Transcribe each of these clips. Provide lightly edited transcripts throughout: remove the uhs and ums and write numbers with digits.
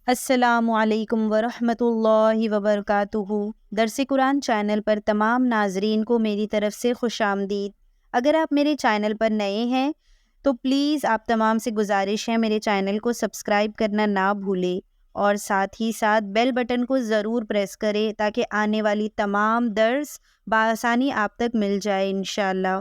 السلام علیکم ورحمۃ اللہ وبرکاتہ۔ درس قرآن چینل پر تمام ناظرین کو میری طرف سے خوش آمدید۔ اگر آپ میرے چینل پر نئے ہیں تو پلیز آپ تمام سے گزارش ہے میرے چینل کو سبسکرائب کرنا نہ بھولیں اور ساتھ ہی ساتھ بیل بٹن کو ضرور پریس کریں تاکہ آنے والی تمام درس بآسانی آپ تک مل جائے انشاءاللہ۔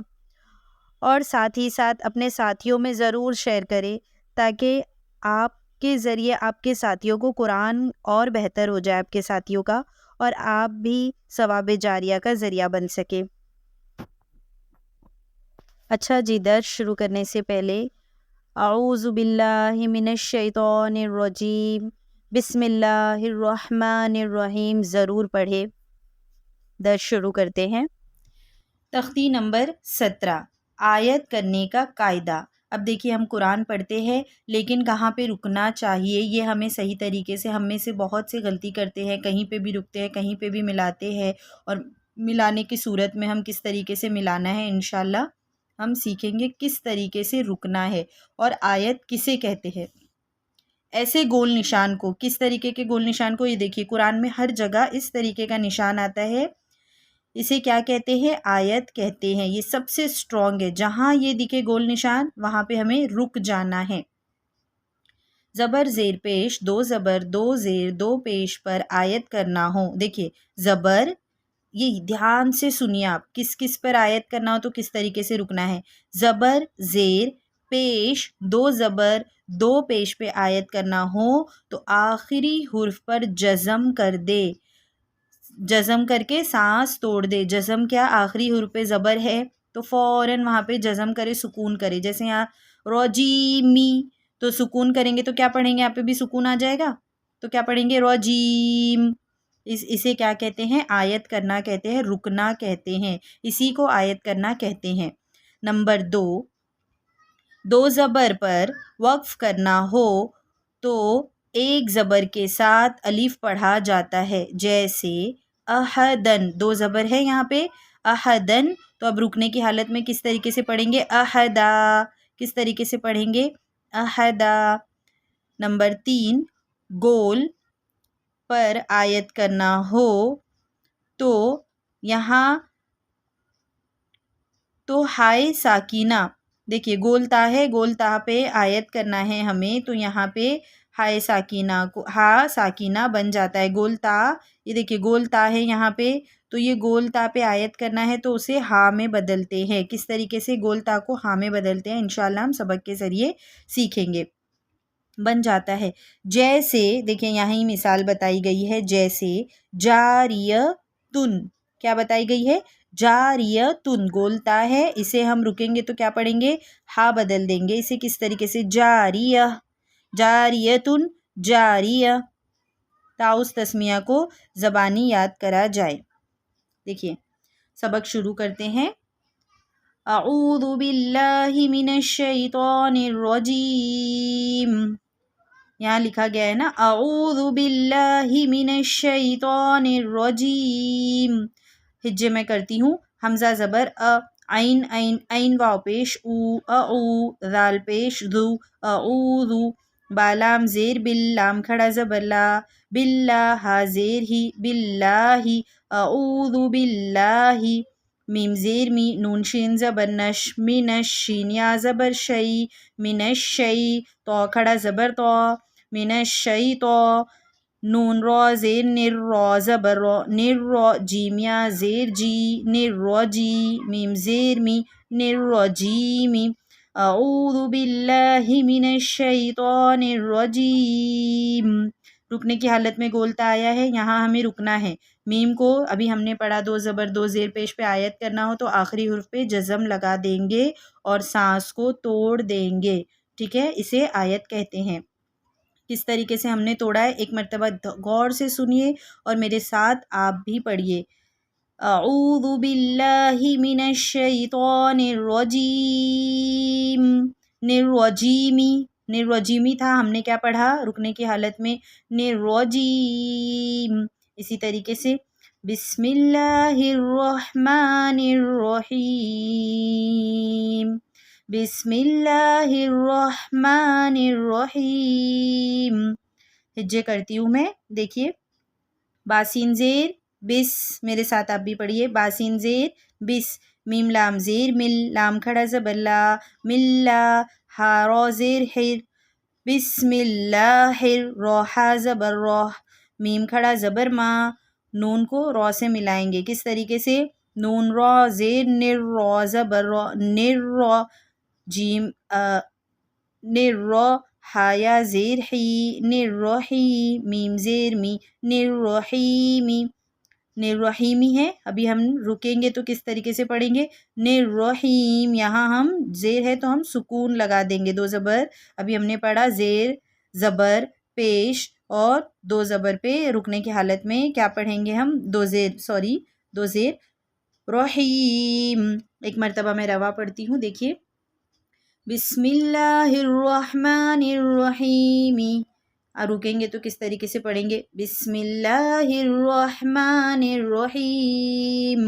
اور ساتھ ہی ساتھ اپنے ساتھیوں میں ضرور شیئر کریں تاکہ آپ کے ذریعے آپ کے ساتھیوں کو قرآن اور بہتر ہو جائے آپ کے ساتھیوں کا، اور آپ بھی ثواب جاریہ کا ذریعہ بن سکے۔ اچھا جی، درس شروع کرنے سے پہلے اعوذ باللہ من الشیطان الرجیم بسم اللہ الرحمن الرحیم ضرور پڑھے۔ درس شروع کرتے ہیں۔ تختی نمبر 17، آیت کرنے کا قاعدہ۔ اب دیکھیے ہم قرآن پڑھتے ہیں لیکن کہاں پہ رکنا چاہیے یہ ہمیں صحیح طریقے سے، ہم میں سے بہت سے غلطی کرتے ہیں، کہیں پہ بھی رکتے ہیں، کہیں پہ بھی ملاتے ہیں، اور ملانے کی صورت میں ہم کس طریقے سے ملانا ہے انشاءاللہ ہم سیکھیں گے، کس طریقے سے رکنا ہے اور آیت کسے کہتے ہیں۔ ایسے گول نشان کو، کس طریقے کے گول نشان کو، یہ دیکھیے قرآن میں ہر جگہ اس طریقے کا نشان آتا ہے، اسے کیا کہتے ہیں؟ آیت کہتے ہیں۔ یہ سب سے اسٹرانگ ہے، جہاں یہ دکھے گول نشان وہاں پہ ہمیں رک جانا ہے۔ زبر زیر پیش، دو زبر دو زیر دو پیش پر آیت کرنا ہو۔ دیکھیے زبر، یہ دھیان سے سنیے آپ، کس کس پر آیت کرنا ہو تو کس طریقے سے رکنا ہے۔ زبر زیر پیش، دو زبر دو پیش پہ آیت کرنا ہو تو آخری حرف پر جزم کر دے، جزم کر کے سانس توڑ دے۔ جزم کیا؟ آخری حرف پہ زبر ہے تو فوراً وہاں پہ جزم کرے، سکون کرے۔ جیسے یہاں روجیمی تو سکون کریں گے تو کیا پڑھیں گے؟ یہاں پہ بھی سکون آ جائے گا تو کیا پڑھیں گے؟ روجیم۔ اسے کیا کہتے ہیں؟ آیت کرنا کہتے ہیں، رکنا کہتے ہیں، اسی کو آیت کرنا کہتے ہیں۔ نمبر 2، دو زبر پر وقف کرنا ہو تو ایک زبر کے ساتھ الف پڑھا جاتا ہے، جیسے احدن، دو زبر ہے یہاں پہ احدن، تو اب رکنے کی حالت میں کس طریقے سے پڑھیں گے؟ احدا۔ کس طریقے سے پڑھیں گے؟ احدا۔ نمبر 3، گول پر آیت کرنا ہو تو یہاں تو ہائے ساکینہ، دیکھیے گول تا ہے، گول تا پہ آیت کرنا ہے ہمیں تو یہاں پہ ہائے ساکینہ کو ہا ساکینہ بن جاتا ہے۔ گول تا، یہ دیکھیے گول تا ہے یہاں پہ تو یہ گول تا پہ آیت کرنا ہے تو اسے ہا میں بدلتے ہیں۔ کس طریقے سے گول تا کو ہا میں بدلتے ہیں انشاءاللہ ہم سبق کے ذریعے سیکھیں گے۔ بن جاتا ہے جیسے، دیکھیں یہاں ہی مثال بتائی گئی ہے، جیسے جاریتن، کیا بتائی گئی ہے؟ جاریتن، گول تا ہے، اسے ہم رکیں گے تو کیا پڑھیں گے؟ ہا بدل دیں گے۔ اسے کس طریقے سے؟ جاریہ، جاریتن، جاریہ۔ تاؤس تسمیہ کو زبانی یاد کرا جائے۔ دیکھیے سبق شروع کرتے ہیں۔ اعوذ باللہ من الشیطان الرجیم، یہاں لکھا گیا ہے نا اعوذ باللہ من الشیطان الرجیم، ہجے میں کرتی ہوں، حمزہ زبر عین عین عین واو پیش او اعو، ذال پیش ذو اعوذ، بالام زیر بل، لام کھڑا زبر لا، باللہ ہا زیر ہی، باللہ اعوذ باللہ، میم زیر می، نون شین زبر نش، منش، شین یا زبر شی، منش شی، تو کھڑا زبر تو، منش شی تو، نون رو زیر نر، رو زبر رو، نر رو، جیم یا زیر جی، نر رو جی، میم زیر می، نر رو جی می، اعوذ باللہ من الشیطان الرجیم۔ رکنے کی حالت میں گولتا آیا ہے، یہاں ہمیں رکنا ہے۔ میم کو ابھی ہم نے پڑھا دو زبر دو زیر پیش پہ آیت کرنا ہو تو آخری حرف پہ جزم لگا دیں گے اور سانس کو توڑ دیں گے، ٹھیک ہے، اسے آیت کہتے ہیں۔ کس طریقے سے ہم نے توڑا ہے ایک مرتبہ غور سے سنیے اور میرے ساتھ آپ بھی پڑھیے۔ اعوذ باللہ من الشیطان الرجیم، نرجیمی، نرجیمی تھا، ہم نے کیا پڑھا رکنے کی حالت میں؟ نرجیم۔ اسی طریقے سے بسم اللہ الرحمن الرحیم، بسم اللہ الرحمن الرحیم، ہجے کرتی ہوں میں. دیکھیے باسین زیر بس، میرے ساتھ آپ بھی پڑھیے. باسین زیر بس، میم لام زیر مل، لام کھڑا زبر لا، ملا. ہا رو زیر حر، بسم اللہ، رو ہا زبر روح، میم کھڑا زبر ما. نون کو رو سے ملائیں گے. کس طریقے سے؟ نون رو زیر نر، رو زبر رو، نر رو. جیم نر رو، ہایا زیر حی، نر روحی. میم زیر می، نر روحیمی. نر روحیمی ہے. ابھی ہم رکیں گے تو کس طریقے سے پڑھیں گے؟ نر روحیم. یہاں ہم زیر ہے تو ہم سکون لگا دیں گے. دو زبر ابھی ہم نے پڑھا، زیر زبر پیش اور دو زبر پہ رکنے کی حالت میں کیا پڑھیں گے ہم؟ دو زیر رحیم. ایک مرتبہ میں روا پڑھتی ہوں. دیکھیے بسم اللہ الرحمن الرحیم. رکیں گے تو کس طریقے سے پڑھیں گے؟ بسم اللہ الرحمن الرحیم،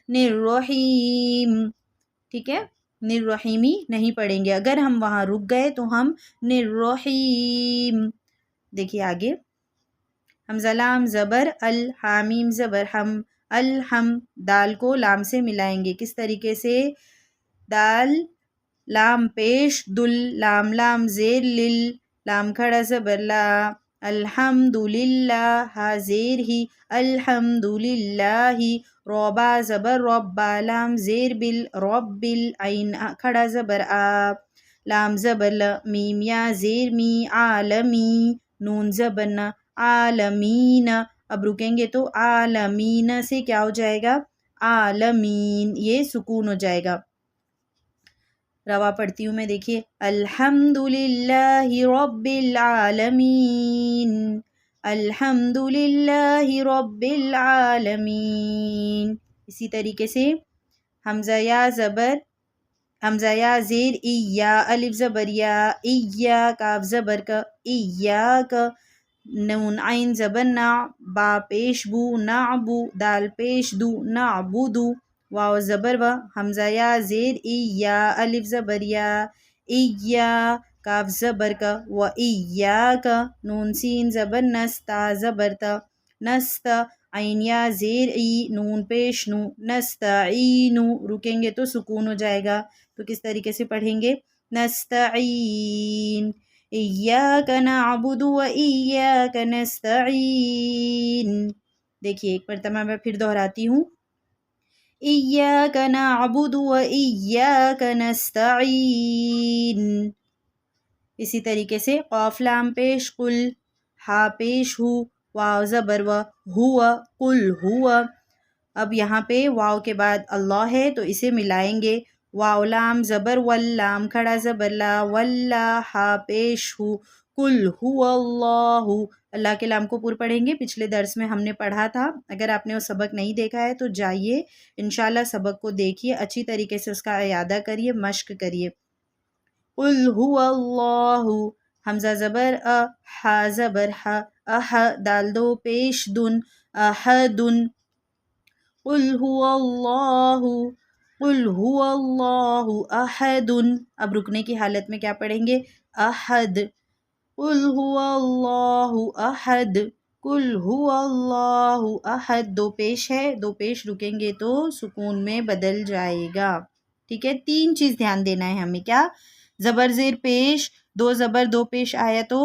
الرحیم. ٹھیک ہے، الرحیمی نہیں پڑھیں گے. اگر ہم وہاں رک گئے تو ہم الرحیم. دیکھیے آگے، حمزہ لام زبر ال، حامیم زبر ہم، الحم. دال کو لام سے ملائیں گے. کس طریقے سے؟ دال لام پیش دل، لام لام زیر لل، لام کھڑا زبر لا، الحمدللہ. ہا زیر ہی، الحمدللہ. روبا زبر ربا، لام زیر بل، ربل. عین کھڑا زبر آ، لام زبر ل، میم یا زیر می، عالمی. نون زبر ن، عالمین. اب رکیں گے تو عالمین سے کیا ہو جائے گا؟ عالمین. یہ سکون ہو جائے گا. روا پڑھتی ہوں میں. دیکھیے الحمدللہ رب العالمین، الحمدللہ رب العالمین. اسی طریقے سے حمزہ یا زیر ایا، الف زبر یا، ایا. کاف زبر کا، ایاک. نون عین زبر نا، با پیش بو، نعبو. دال پیش دو، نعبدو. واو زبر و، حمزہ یا زیر ایا، الف زبر یا، ایا. کاف زبر کا، و ایاک. نون سین زبر نس، تا زبر تا، نست. عین یا زیر ای، نون پیش نو، نستعینو. رکیں گے تو سکون ہو جائے گا. تو کس طریقے سے پڑھیں گے؟ نستعین. ایاک نعبد و ایاک نستعین. دیکھیے ایک مرتبہ میں پھر دہراتی ہوں. ایاک نعبد و ایاک نستعین. اسی طریقے سے قاف لام پیش قل، ہا پیش ہو، واو زبر و، ہوا، قل ہوا. اب یہاں پہ واو کے بعد اللہ ہے تو اسے ملائیں گے. واو لام زبر ول، لام کھڑا زبر لا، ولا. ہا پیش ہو، قل ہو اللہ. اللہ کے لام کو پر پڑھیں گے. پچھلے درس میں ہم نے پڑھا تھا. اگر آپ نے وہ سبق نہیں دیکھا ہے تو جائیے انشاءاللہ سبق کو دیکھیے، اچھی طریقے سے اس کا اعادہ کریے، مشق کریے. قل هو اللہ. حمزہ زبر ا، ہا زبر ہ، اح. دال دو پیش دن، احدن. قل هو اللہ، قل هو اللہ احد. اب رکنے کی حالت میں کیا پڑھیں گے؟ احد. قل هو اللہ احد، قل هو اللہ احد. دو پیش ہے، دو پیش رکیں گے تو سکون میں بدل جائے گا. ٹھیک ہے، تین چیز دھیان دینا ہے ہمیں. کیا؟ زبر زیر پیش، دو زبر دو پیش آیا تو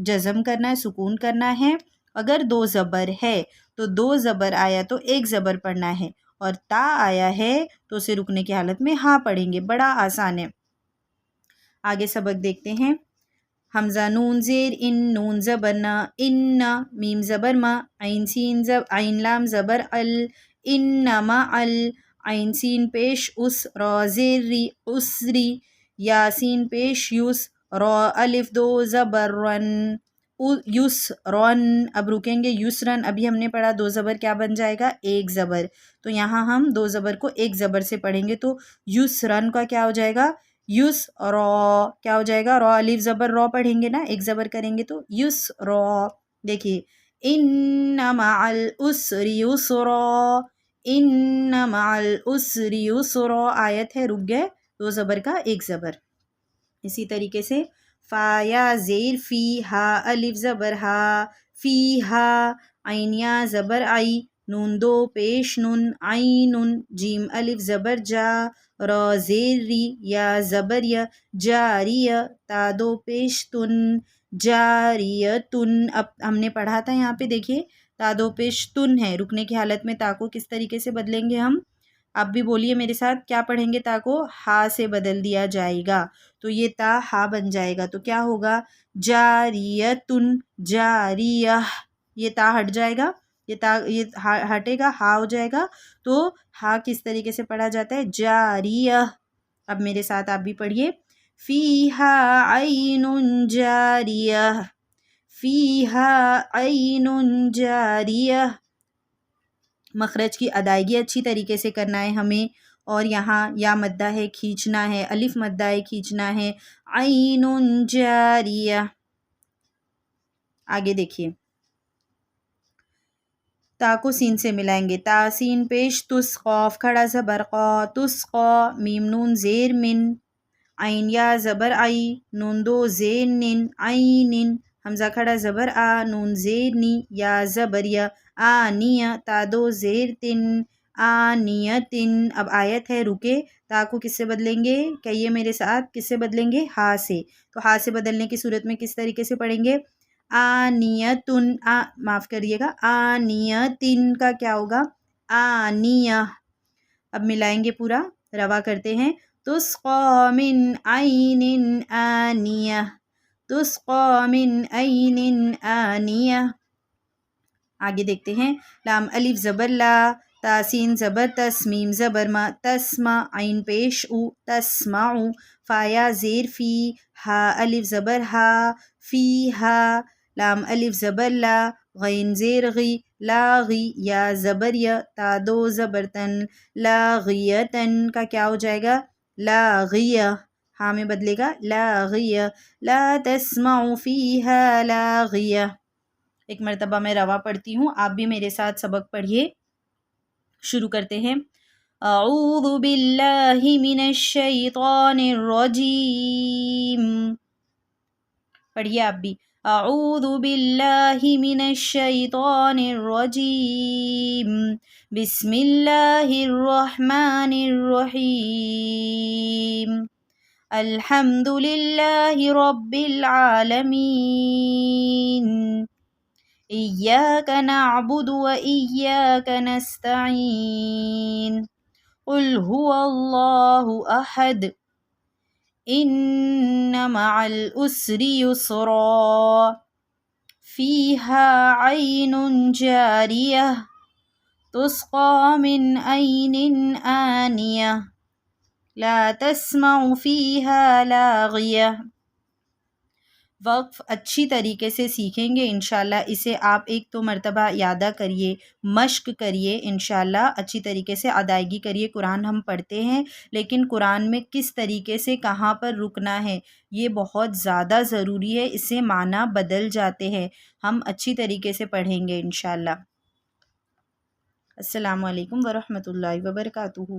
جزم کرنا ہے، سکون کرنا ہے. اگر دو زبر ہے تو دو زبر آیا تو ایک زبر پڑھنا ہے، اور تا آیا ہے تو اسے رکنے کی حالت میں ہاں پڑھیں گے. بڑا آسان ہے. آگے سبق دیکھتے ہیں. حمزہ نون زیر ان، نون زبر نا، ان. میم زبر ما، عین لام زبر ال، انما ال. عین سین پیش اس، را زیر ری، اسری. یاسین پیش یس، را الف دو زبر رن، یسرن. اب رکیں گے. یسرن ابھی ہم نے پڑھا دو زبر کیا بن جائے گا؟ ایک زبر. تو یہاں ہم دو زبر کو ایک زبر سے پڑھیں گے تو یسرن کا کیا ہو جائے گا؟ یس را. کیا ہو جائے گا؟ را الف زبر را پڑھیں گے نا، ایک زبر کریں گے تو یس را. دیکھیے ان مع العسر یسرا، ان مع العسر یسرا. آیت ہے، رک گئے، دو زبر کا ایک زبر. اسی طریقے سے فا یا زیر فی، ہا الف زبر ہا، فی ہا، عین یا زبر آئی، نون دو پیش نون، عین، جیم الف زبر جا، را زیر ری، یا زبر یا، جاریہ، تا دو پیش تن، جاریتن۔ اب ہم نے پڑھا تھا یہاں پہ دیکھیے تا دو پیش تن ہے، رکنے کی حالت میں تا کو کس طریقے سے بدلیں گے ہم؟ اب بھی بولیے میرے ساتھ، کیا پڑھیں گے؟ تا کو ہا سے بدل دیا جائے گا، تو یہ تا ہا بن جائے گا، تو کیا ہوگا؟ جاریتن، جاریہ، یہ تا ہٹ جائے گا، یہ تا یہ ہٹے گا، ہا ہو جائے گا، تو ہا کس طریقے سے پڑھا جاتا ہے؟ جاریہ۔ اب میرے ساتھ آپ بھی پڑھیے، فیہا عین جاریہ، فیہا عین جاریہ۔ مخرج کی ادائیگی اچھی طریقے سے کرنا ہے ہمیں، اور یہاں یا مدہ ہے کھینچنا ہے، الف مدہ ہے کھینچنا ہے، عین جاریہ۔ آگے دیکھیے، تا کو سین سے ملائیں گے، تا سین پیش تس، قاف کھڑا زبر قا، تسقا، میم نون زیر من، عین یا زبر آئی، نون دو زیر نن، عین، حمزہ کھڑا زبر آ، نون زیر نی، یا زبر یا، آنیہ، تا دو زیر تن، آنیتن۔ اب آیت ہے رکے، تا کو کس سے بدلیں گے؟ کہیے میرے ساتھ، کس سے بدلیں گے؟ ہا سے۔ تو ہا سے بدلنے کی صورت میں کس طریقے سے پڑھیں گے؟ آنیتن، معاف کریے گا، آنیتن کا کیا ہوگا؟ آنیہ۔ اب ملائیں گے پورا، روا کرتے ہیں، تسقا من عین آنیہ، تسقا من عین آنیہ۔ آگے دیکھتے ہیں، لام الف زبر لا، تاسین زبر تس، میم زبر ما، تسمع، عین پیش او، تسمع، فا یا زیر فی، ہا الف زبر ہا، فی ہا، لام الف زبر لا، غین زیر غی، لاغی، یا زبر یا، تا دو زبر تن، لاغیتن کا کیا ہو جائے گا؟ لاغیہ، ہاں میں بدلے گا، لاغیہ، لا تسمع فیہا لاغیہ۔ ایک مرتبہ میں روا پڑھتی ہوں، آپ بھی میرے ساتھ سبق پڑھیے۔ شروع کرتے ہیں، اعوذ باللہ من الشیطان الرجیم۔ پڑھیے آپ بھی، اعوذ باللہ من الشیطان الرجیم، بسم اللہ الرحمن الرحیم، الحمد للہ رب العالمین، ایاک نعبد و ایاک نستعین، قل هو اللہ احد، ان مع العسر یسرا، فیہا عین جاریہ، تسقا من عین آنیہ، لا تسمع فیہا لاغیہ۔ وقف اچھی طریقے سے سیکھیں گے انشاءاللہ، اسے آپ ایک تو مرتبہ یادہ کریے، مشق کریے، انشاءاللہ اچھی طریقے سے ادائیگی کریے۔ قرآن ہم پڑھتے ہیں، لیکن قرآن میں کس طریقے سے کہاں پر رکنا ہے یہ بہت زیادہ ضروری ہے، اس سے معنی بدل جاتے ہیں۔ ہم اچھی طریقے سے پڑھیں گے انشاءاللہ۔ السلام علیکم ورحمۃ اللہ وبرکاتہ۔